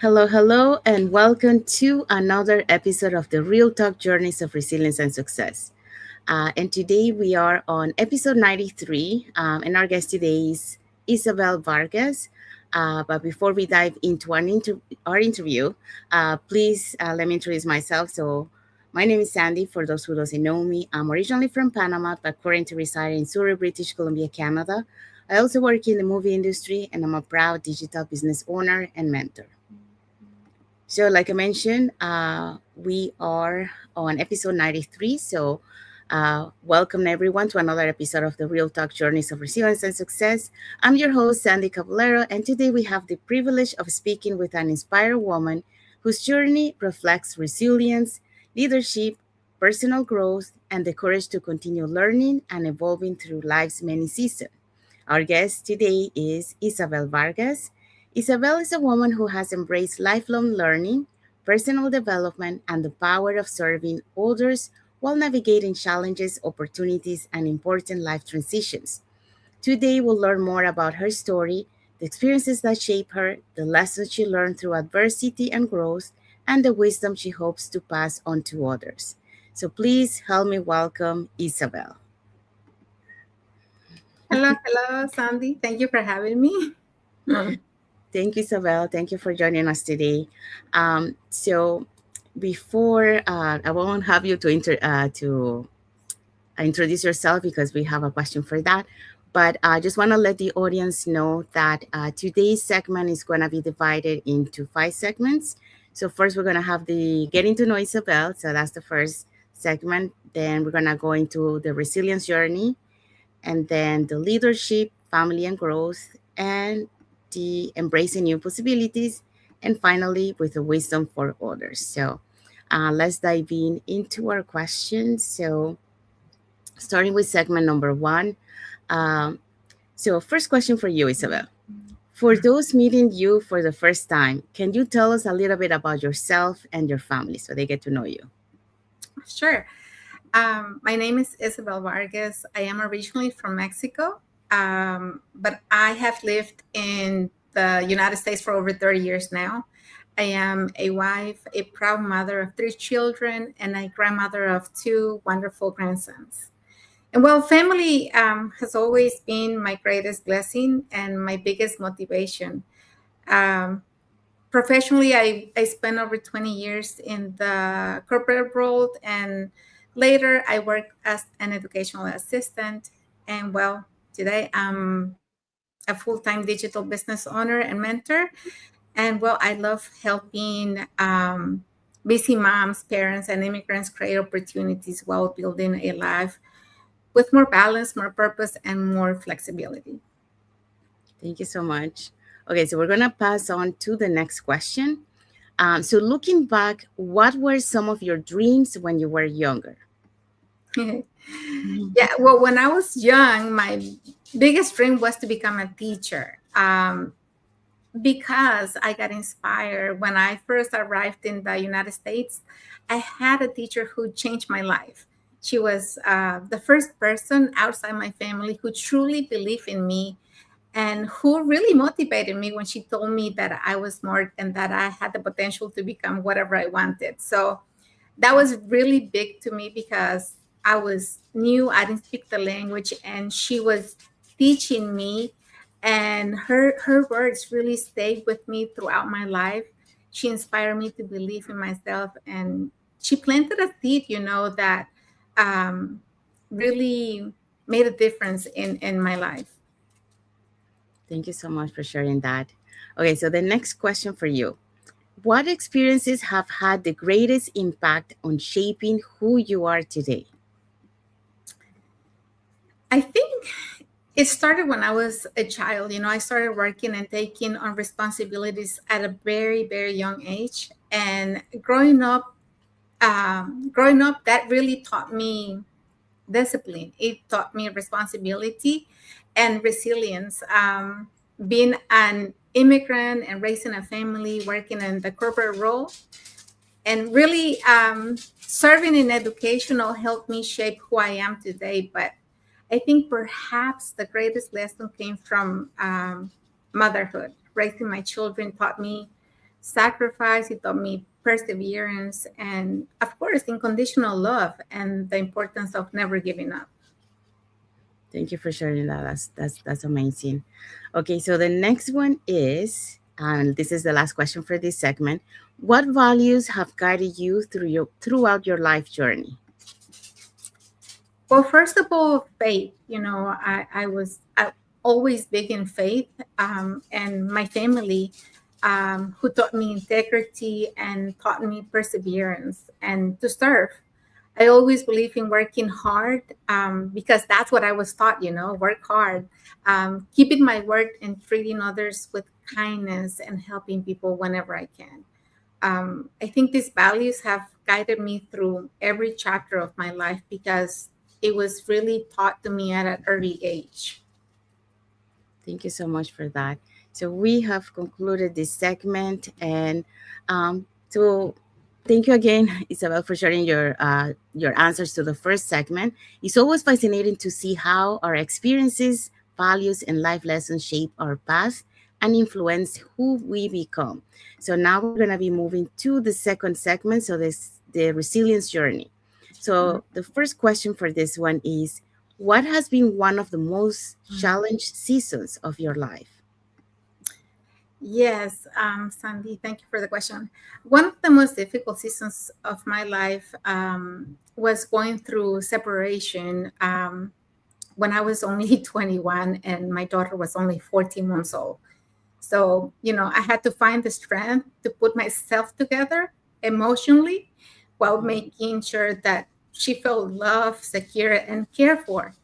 Hello, hello, and welcome to another episode of the Real Talk Journeys of Resilience and Success. And today we are on episode 93, and our guest today is Isabel Vargas. But before we dive into our interview, please let me introduce myself. So, my name is Sandy. For those who doesn't know me, I'm originally from Panama, but currently reside in Surrey, British Columbia, Canada. I also work in the movie industry, and I'm a proud digital business owner and mentor. So, like I mentioned, we are on episode 93. So, welcome everyone to another episode of the Real Talk Journeys of Resilience and Success. I'm your host, Sandy Caballero, and today we have the privilege of speaking with an inspired woman whose journey reflects resilience, leadership, personal growth, and the courage to continue learning and evolving through life's many seasons. Our guest today is Isabel Vargas. Isabel is a woman who has embraced lifelong learning, personal development, and the power of serving others while navigating challenges, opportunities, and important life transitions. Today, we'll learn more about her story, the experiences that shape her, the lessons she learned through adversity and growth, and the wisdom she hopes to pass on to others. So please help me welcome Isabel. Hello, Sandy. Thank you for having me. Thank you, Isabel. Thank you for joining us today. So, before I won't have you to introduce yourself because we have a question for that. But I just want to let the audience know that today's segment is going to be divided into 5 segments. So first, we're going to have the getting to know Isabel. So that's the first segment. Then we're going to go into the resilience journey, and then the leadership, family and growth, and the embracing new possibilities, and finally with the wisdom for others. So let's dive into our questions. So starting with segment number one. Um, so first question for you, Isabel. For those meeting you for the first time, can you tell us a little bit about yourself and your family so they get to know you? Sure. My name is Isabel Vargas. I am originally from Mexico, but I have lived in the United States for over 30 years now. I am a wife, a proud mother of 3 children, and a grandmother of 2 wonderful grandsons. And well, family has always been my greatest blessing and my biggest motivation. Um, Professionally, I spent over 20 years in the corporate world, and later I worked as an educational assistant. And well, today I'm a full-time digital business owner and mentor. And well, I love helping busy moms, parents, and immigrants create opportunities while building a life with more balance, more purpose, and more flexibility. Thank you so much. Okay, so we're going to pass on to the next question. So, looking back, what were some of your dreams when you were younger? Yeah, well, when I was young, my biggest dream was to become a teacher, because I got inspired when I first arrived in the United States. I had a teacher who changed my life. She was the first person outside my family who truly believed in me and who really motivated me when she told me that I was smart and that I had the potential to become whatever I wanted. So that was really big to me because I was new, I didn't speak the language, and she was teaching me, and her words really stayed with me throughout my life. She inspired me to believe in myself, and she planted a seed, that um, really made a difference in my life. Thank you so much for sharing that. Okay, so the next question for you. What experiences have had the greatest impact on shaping who you are today? I think it started when I was a child. I started working and taking on responsibilities at a very, very young age. And growing up, that really taught me discipline. It taught me responsibility and resilience. Being an immigrant and raising a family, working in the corporate role, and really serving in educational helped me shape who I am today. But I think perhaps the greatest lesson came from motherhood. Raising my children taught me sacrifice. He taught me perseverance and, of course, unconditional love and the importance of never giving up. Thank you for sharing that. That's amazing. Okay, so the next one is, and this is the last question for this segment. What values have guided you throughout your life journey? Well, first of all, faith. I always big in faith, and my family, who taught me integrity and taught me perseverance and to serve. I always believe in working hard, because that's what I was taught. Work hard, keeping my word, and treating others with kindness and helping people whenever I can. I think these values have guided me through every chapter of my life because it was really taught to me at an early age. Thank you so much for that. So we have concluded this segment, and so thank you again, Isabel, for sharing your answers to the first segment. It's always fascinating to see how our experiences, values, and life lessons shape our path and influence who we become. So now we're gonna be moving to the second segment. So this the resilience journey. So the first question for this one is, what has been one of the most challenged seasons of your life? Yes, Sandy, thank you for the question. One of the most difficult seasons of my life was going through separation, when I was only 21 and my daughter was only 14 months old. So, I had to find the strength to put myself together emotionally while making sure that she felt loved, secure, and cared for.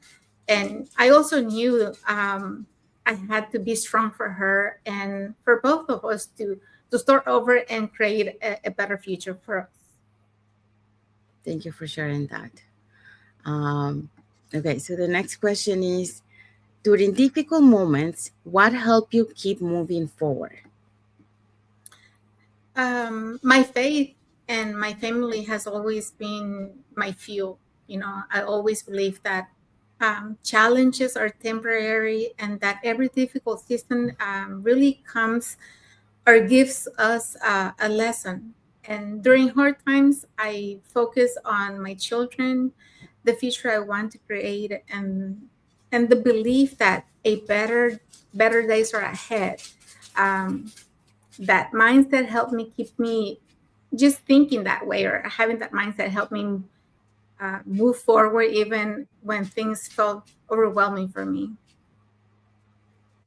And I also knew, I had to be strong for her and for both of us to start over and create a better future for us. Thank you for sharing that. Um, okay, so the next question is, during difficult moments, what helped you keep moving forward? My faith and my family has always been my fuel. I always believe that challenges are temporary and that every difficult season really comes or gives us a lesson. And during hard times, I focus on my children, the future I want to create, and the belief that a better days are ahead. Um, that mindset helped me keep me just thinking that way, or having that mindset helped me move forward even when things felt overwhelming for me.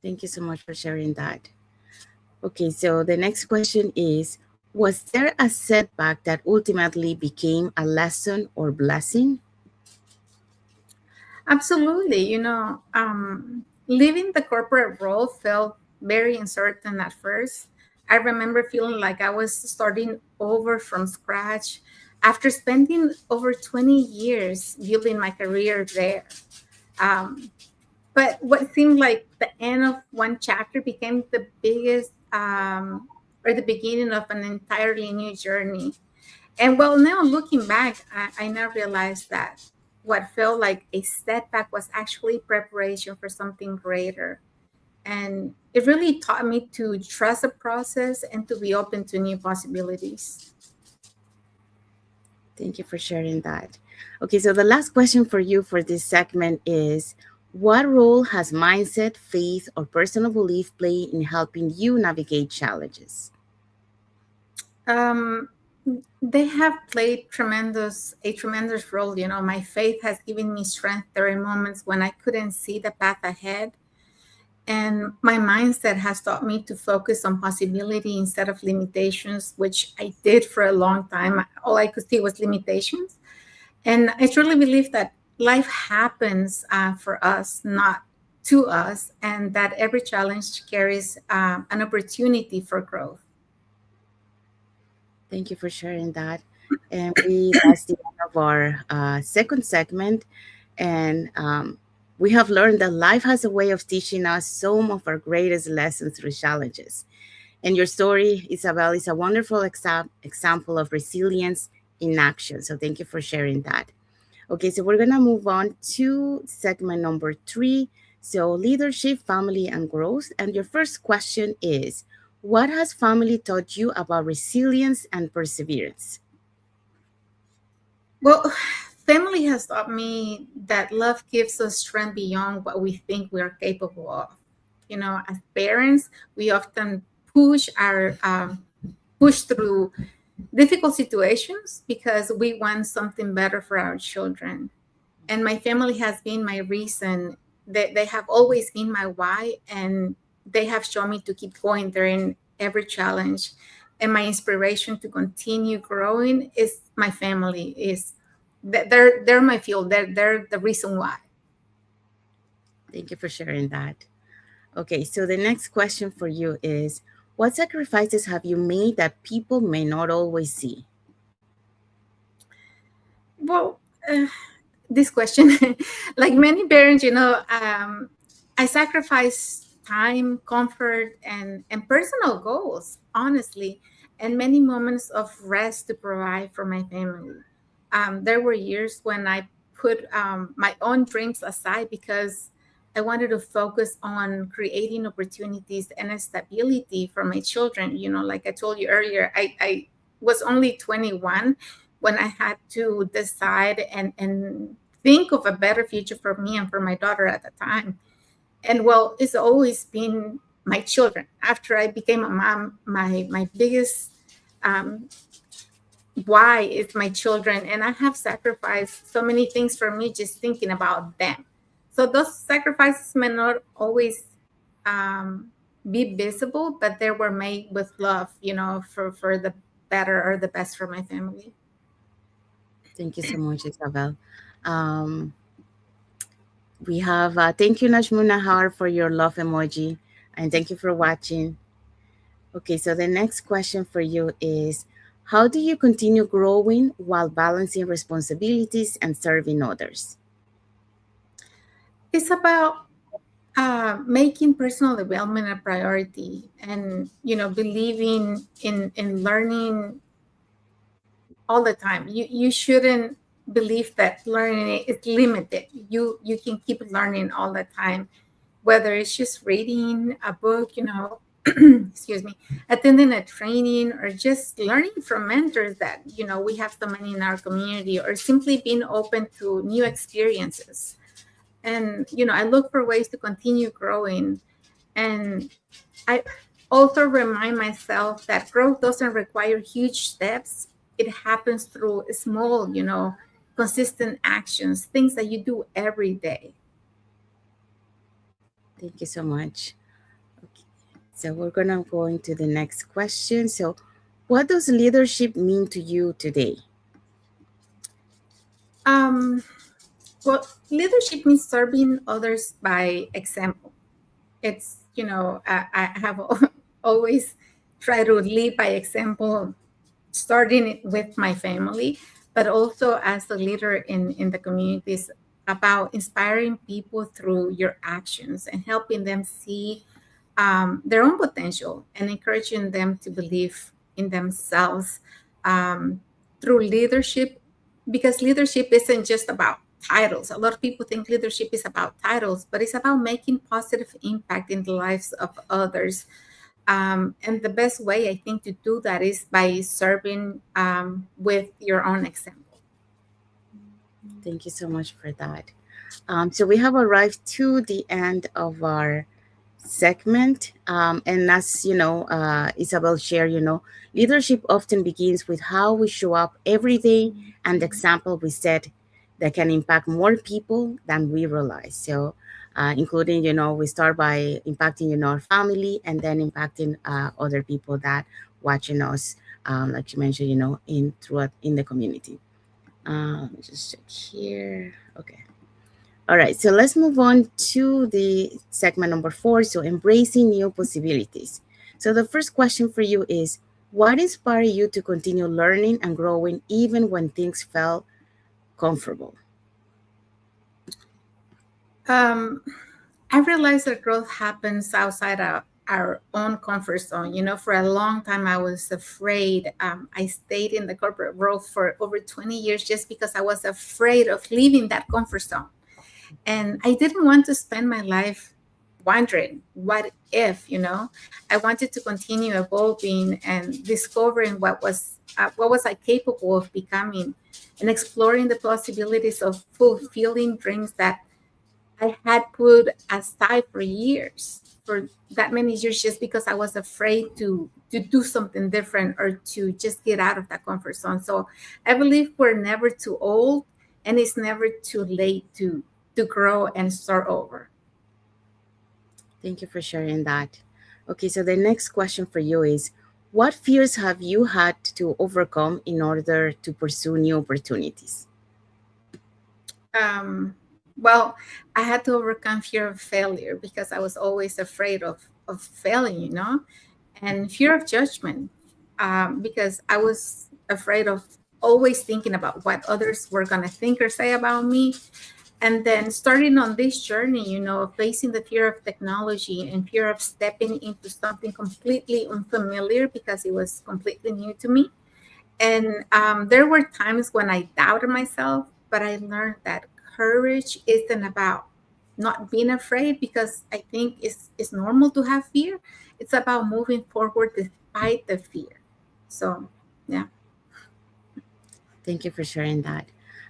Thank you so much for sharing that. Okay, so the next question is, was there a setback that ultimately became a lesson or blessing? Absolutely. Leaving the corporate role felt very uncertain at first. I remember feeling like I was starting over from scratch after spending over 20 years building my career there. Um, but what seemed like the end of one chapter became the biggest, or the beginning of an entirely new journey. And well, now looking back, I now realize that what felt like a setback was actually preparation for something greater. And it really taught me to trust the process and to be open to new possibilities. Thank you for sharing that. Okay, so the last question for you for this segment is, what role has mindset, faith, or personal belief play in helping you navigate challenges? Um, they have played a tremendous role. My faith has given me strength during moments when I couldn't see the path ahead. And my mindset has taught me to focus on possibility instead of limitations, which I did for a long time. All I could see was limitations. And I truly believe that life happens for us, not to us, and that every challenge carries an opportunity for growth. Thank you for sharing that. And that's the end of our second segment. And we have learned that life has a way of teaching us some of our greatest lessons through challenges. And your story, Isabel, is a wonderful example of resilience in action. So thank you for sharing that. Okay, so we're going to move on to segment number three. So, leadership, family, and growth. And your first question is, What has family taught you about resilience and perseverance? Well, family has taught me that love gives us strength beyond what we think we are capable of. You know, as parents, we often push through difficult situations because we want something better for our children. And my family has been my reason. They have always been my why, and they have shown me to keep going during every challenge. And my inspiration to continue growing is my family. Is they're my fuel. They're the reason why. Thank you for sharing that. Okay, so the next question for you is, what sacrifices have you made that people may not always see? Well, this question, like many parents, I sacrifice time, comfort, and personal goals, honestly, and many moments of rest to provide for my family. There were years when I put my own dreams aside because I wanted to focus on creating opportunities and a stability for my children. You know, like I told you earlier, I was only 21 when I had to decide and think of a better future for me and for my daughter at the time. And well, it's always been my children. After I became a mom, my biggest um, why is my children, and I have sacrificed so many things for me just thinking about them. So those sacrifices may not always um, be visible, but they were made with love, for the better or the best for my family. Thank you so much, Isabel. Um, we have, thank you, Najmuna Nahar, for your love emoji, and thank you for watching. Okay, so the next question for you is, how do you continue growing while balancing responsibilities and serving others? It's about making personal development a priority, and believing in learning all the time. You shouldn't believe that learning is limited. You can keep learning all the time, whether it's just reading a book, excuse me, attending a training, or just learning from mentors that we have so many in our community, or simply being open to new experiences. And I look for ways to continue growing. And I also remind myself that growth doesn't require huge steps. It happens through small, consistent actions, things that you do every day. Thank you so much. Okay, so we're gonna go into the next question. So, what does leadership mean to you today? Um, well, leadership means serving others by example. It's, I have always tried to lead by example, starting it with my family, but also as a leader in the communities, about inspiring people through your actions and helping them see their own potential and encouraging them to believe in themselves um, through leadership, because leadership isn't just about titles. A lot of people think leadership is about titles, but it's about making positive impact in the lives of others. And the best way, I think, to do that is by serving with your own example. Thank you so much for that. So we have arrived to the end of our segment. And as you know, Isabel shared, leadership often begins with how we show up every day and the example we set that can impact more people than we realize. So, including, we start by impacting, our family and then impacting other people that watching us, like you mentioned, in throughout in the community. Let me just check here. Okay. All right, so let's move on to the segment number 4. So, embracing new possibilities. So, the first question for you is, what inspired you to continue learning and growing even when things felt comfortable? Um, I realized that growth happens outside our own comfort zone. For a long time, I was afraid. I stayed in the corporate world for over 20 years just because I was afraid of leaving that comfort zone. And I didn't want to spend my life wondering, what if, I wanted to continue evolving and discovering what was I capable of becoming, and exploring the possibilities of fulfilling dreams that I had put aside for years, for that many years, just because I was afraid to do something different or to just get out of that comfort zone. So I believe we're never too old, and it's never too late to grow and start over. Thank you for sharing that. Okay, so the next question for you is, what fears have you had to overcome in order to pursue new opportunities? Well, I had to overcome fear of failure because I was always afraid of failing, and fear of judgment, because I was afraid of always thinking about what others were going to think or say about me. And then starting on this journey, facing the fear of technology and fear of stepping into something completely unfamiliar because it was completely new to me. And there were times when I doubted myself, but I learned that courage isn't about not being afraid, because I think it's normal to have fear. It's about moving forward despite the fear. So, yeah. Thank you for sharing that.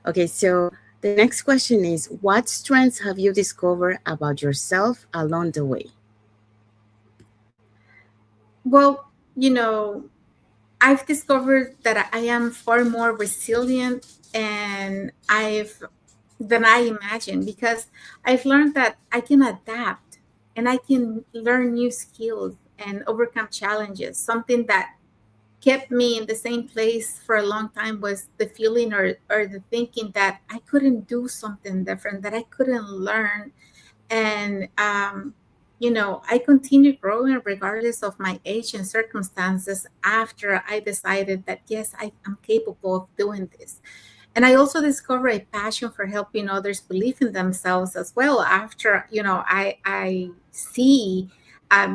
Okay, so the next question is, what strengths have you discovered about yourself along the way? Well, I've discovered that I am far more resilient and I've than I imagined, because I've learned that I can adapt and I can learn new skills and overcome challenges. Something that kept me in the same place for a long time was the feeling or the thinking that I couldn't do something different, that I couldn't learn. And I continued growing regardless of my age and circumstances after I decided that yes, I'm capable of doing this. And I also discovered a passion for helping others believe in themselves as well, after I see,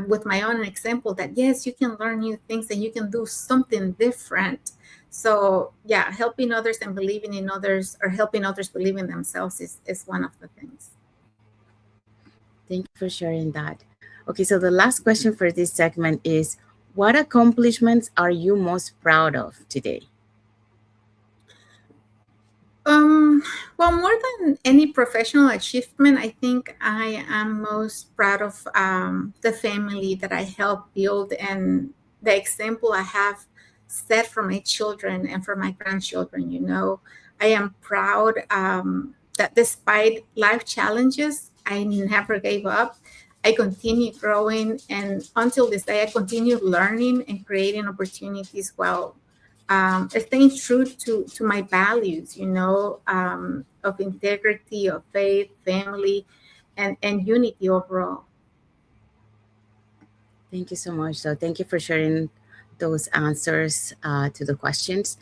with my own example, that yes, you can learn new things and you can do something different. So yeah, helping others and believing in others, or helping others believe in themselves, is one of the things. Thank you for sharing that. Okay, so the last question for this segment is, what accomplishments are you most proud of today? Um, well, more than any professional achievement, I think I am most proud of the family that I helped build, and the example I have set for my children and for my grandchildren. I am proud that despite life challenges, I never gave up. I continue growing, and until this day, I continue learning and creating opportunities while staying true to my values, of integrity, of faith, family, and unity overall. Thank you so much. So, thank you for sharing those answers to the questions.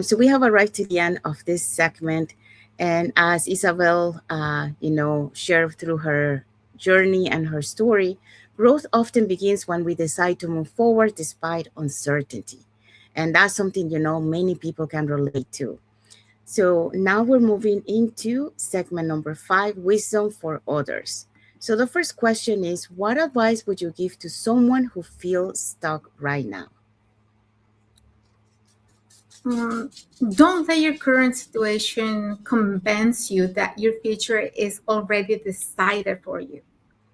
So, we have arrived to the end of this segment. And as Isabel, shared through her journey and her story, growth often begins when we decide to move forward despite uncertainty. And that's something, many people can relate to. So now we're moving into segment number 5, wisdom for others. So the first question is, what advice would you give to someone who feels stuck right now? Mm, don't let your current situation convince you that your future is already decided for you.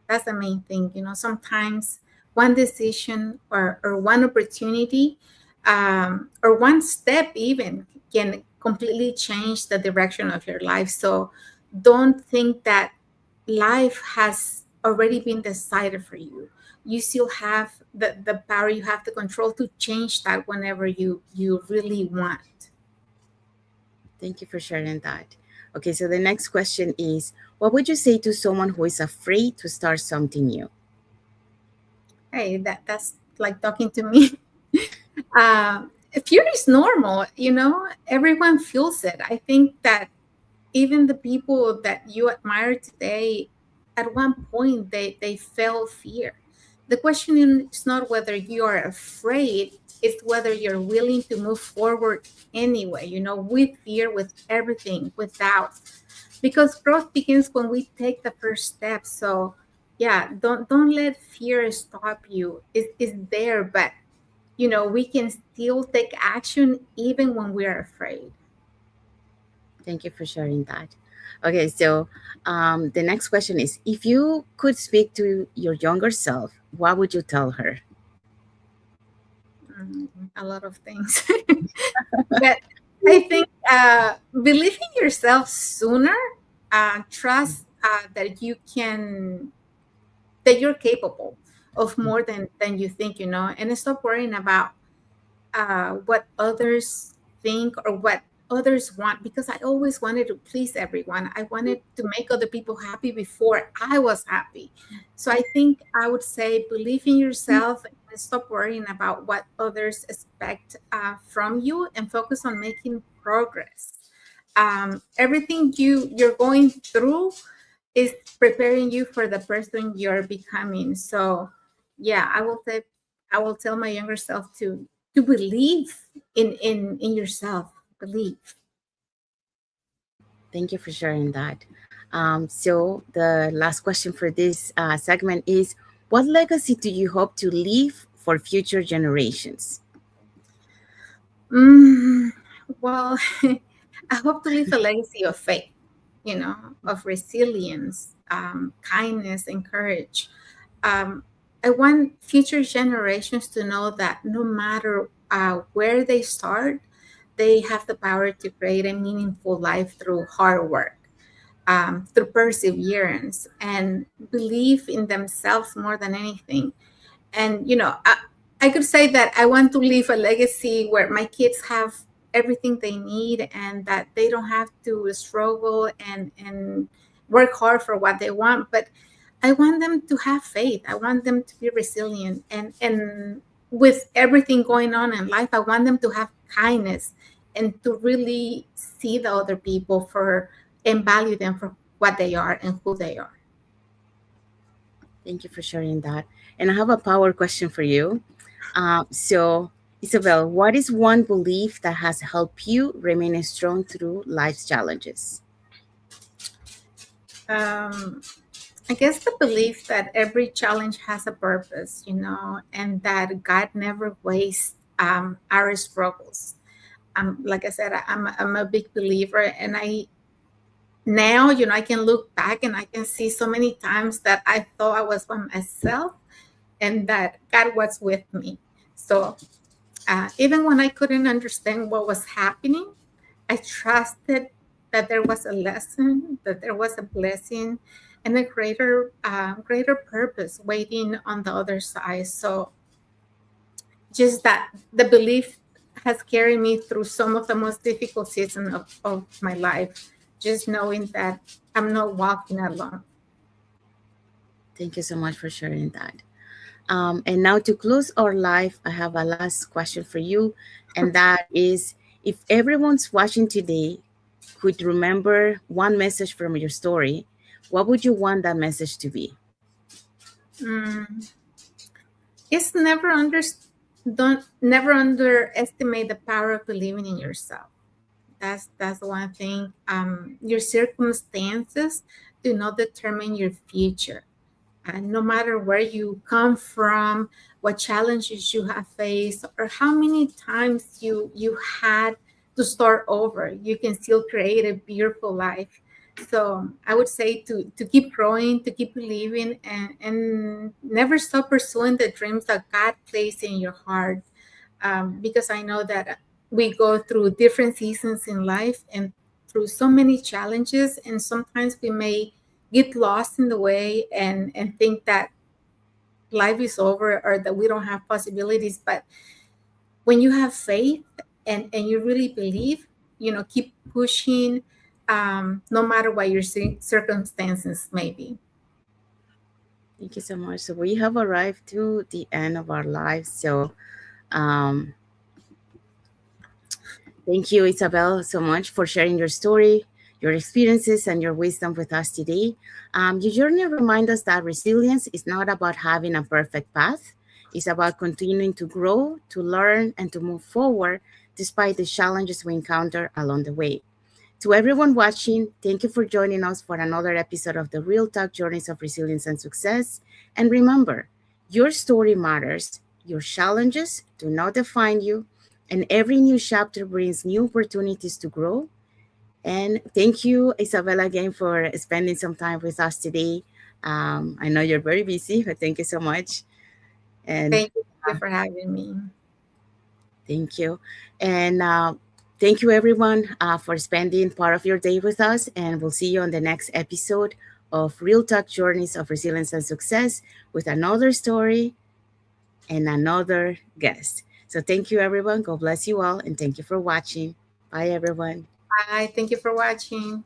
That's the main thing. Sometimes one decision or one opportunity, or one step even, can completely change the direction of your life. So don't think that life has already been decided for you. You still have the power, you have the control to change that whenever you really want. Thank you for sharing that. Okay, so the next question is, what would you say to someone who is afraid to start something new? Hey, that's like talking to me. uh, Fear is normal, everyone feels it. I think that even the people that you admire today, at one point they felt fear. The question is not whether you are afraid, it's whether you're willing to move forward anyway, with fear, with everything, with doubt, because growth begins when we take the first step. So yeah, don't let fear stop you. It's there, but we can still take action even when we are afraid. Thank you for sharing that. Okay, so the next question is, if you could speak to your younger self, what would you tell her? A lot of things. But I think believe in yourself sooner. Trust that you're capable of more than you think, and stop worrying about what others think or what others want, because I always wanted to please everyone. I wanted to make other people happy before I was happy. So I think I would say believe in yourself and stop worrying about what others expect from you, and focus on making progress. Everything you're going through is preparing you for the person you're becoming. So yeah, I will tell my younger self to believe in yourself. Believe. Thank you for sharing that. So, the last question for this segment is, what legacy do you hope to leave for future generations? Mm, well, I hope to leave a legacy of faith, of resilience, kindness, and courage. um, I want future generations to know that no matter where they start, they have the power to create a meaningful life through hard work, through perseverance, and believe in themselves more than anything. And I could say that I want to leave a legacy where my kids have everything they need, and that they don't have to struggle and work hard for what they want. But I want them to have faith. I want them to be resilient, and with everything going on in life, I want them to have kindness and to really see the other people for and value them for what they are and who they are. Thank you for sharing that. And I have a power question for you. So, Isabel, what is one belief that has helped you remain strong through life's challenges? Um, I guess the belief that every challenge has a purpose, and that God never wastes our struggles. Like I said, I'm a big believer, and I now, I can look back and I can see so many times that I thought I was by myself, and that God was with me. So even when I couldn't understand what was happening, I trusted that there was a lesson, that there was a blessing, and a greater purpose waiting on the other side. So just that the belief has carried me through some of the most difficult seasons of my life. Just knowing that I'm not walking alone. Thank you so much for sharing that. And now, to close our life, I have a last question for you, and that is, if everyone's watching today could remember one message from your story, what would you want that message to be? Mm, it's never underestimate the power of believing in yourself. That's the one thing. Your circumstances do not determine your future. And no matter where you come from, what challenges you have faced, or how many times you had to start over, you can still create a beautiful life. So I would say to keep growing, to keep believing, and never stop pursuing the dreams that God placed in your heart. Because I know that we go through different seasons in life and through so many challenges, and sometimes we may get lost in the way and think that life is over or that we don't have possibilities. But when you have faith and you really believe, keep pushing, no matter what your circumstances may be. Thank you so much. So we have arrived to the end of our lives. So um, thank you, Isabel, so much for sharing your story, your experiences, and your wisdom with us today. Your journey reminds us that resilience is not about having a perfect path. It's about continuing to grow, to learn, and to move forward despite the challenges we encounter along the way. To everyone watching, thank you for joining us for another episode of the Real Talk Journeys of Resilience and Success. And remember, your story matters, your challenges do not define you, and every new chapter brings new opportunities to grow. And thank you, Isabella, again for spending some time with us today. I know you're very busy, but thank you so much. And Thank you for having me. thank you. And thank you, everyone, for spending part of your day with us. And we'll see you on the next episode of Real Talk Journeys of Resilience and Success with another story and another guest. So thank you, everyone. God bless you all. And thank you for watching. Bye, everyone. Bye. Thank you for watching.